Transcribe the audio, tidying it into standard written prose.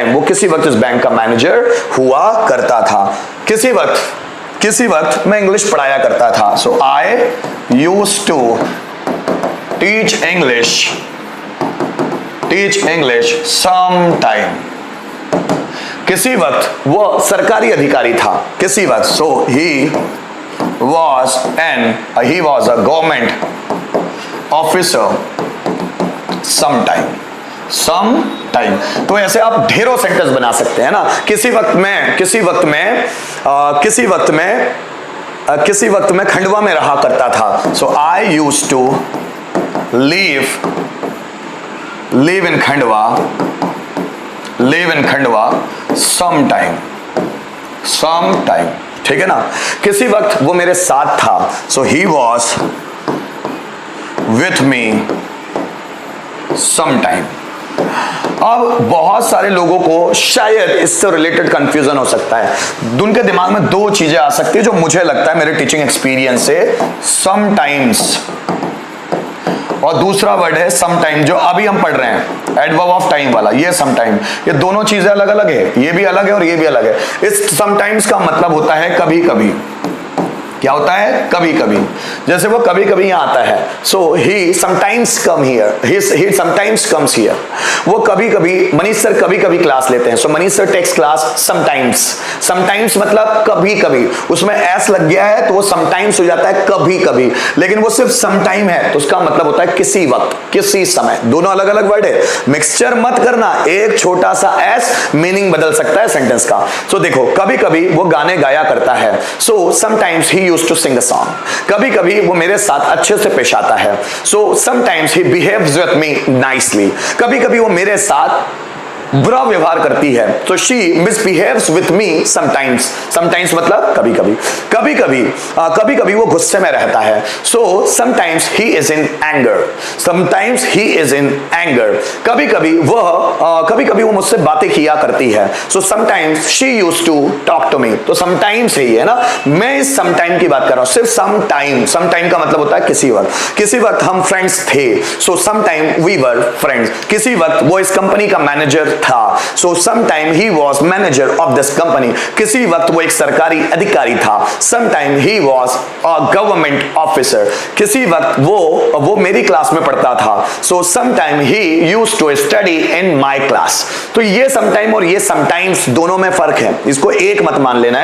वो किसी वक्त इस बैंक का मैनेजर हुआ करता था। किसी वक्त मैं इंग्लिश पढ़ाया करता था। So I use to teach English some time. किसी वक्त वो सरकारी अधिकारी था, किसी वक्त। So he was a government officer some time. तो ऐसे आप ढेरों सेंटेंस बना सकते हैं ना। किसी वक्त में खंडवा में रहा करता था। So I use to live in Khandwa some time. ठीक है ना। किसी वक्त वो मेरे साथ था। So he was with me some time. अब बहुत सारे लोगों को शायद इससे रिलेटेड कंफ्यूजन हो सकता है। उनके दिमाग में दो चीजें आ सकती है जो मुझे लगता है मेरे टीचिंग एक्सपीरियंस से, समटाइम्स और दूसरा वर्ड है समटाइम जो अभी हम पढ़ रहे हैं, एडवर्ब ऑफ टाइम वाला, ये समटाइम। ये दोनों चीजें अलग अलग है, ये भी अलग है और ये भी अलग है। इस समटाइम्स का मतलब होता है कभी कभी। क्या होता है? कभी कभी। जैसे वो कभी कभी यहां आता है। So he sometimes come here, he sometimes comes here. वो कभी कभी, मनीष सर कभी कभी क्लास लेते हैं। So Manish sir takes class sometimes मतलब कभी कभी। उसमें एस लग गया है तो वो समटाइम्स हो जाता है कभी कभी, लेकिन वो सिर्फ समटाइम है तो उसका मतलब होता है किसी वक्त, किसी समय। दोनों अलग अलग वर्ड है, मिक्सचर मत करना। एक छोटा सा एस मीनिंग बदल सकता है सेंटेंस का। सो देखो, कभी कभी वो गाने गाया करता है। So sometimes he used to sing a song. कभी कभी वो मेरे साथ अच्छे से पेश आता है। So sometimes he behaves with me nicely. कभी कभी वो मेरे साथ बुरा व्यवहार करती है। तो she misbehaves with me sometimes. Sometimes मतलब कभी कभी वो गुस्से में रहता है। So sometimes he is in anger. कभी कभी वो मुझसे बातें किया करती है। So sometimes she used to talk to me. तो समटाइम्स ही है ना, मैं इस समटाइम की बात कर रहा हूं, सिर्फ समटाइम का मतलब होता है किसी वक्त हम फ्रेंड्स थे। So sometime we were friends. किसी वक्त वो इस कंपनी का मैनेजर था। So sometime he was manager of this company. किसी वक्त वो एक सरकारी अधिकारी था। Sometime he was a government officer. किसी वक्त वो मेरी क्लास में पढ़ता था। So sometime he used to study in my class. तो ये समटाइम और ये समटाइम्स दोनों में फर्क है, इसको एक मत मान लेना है।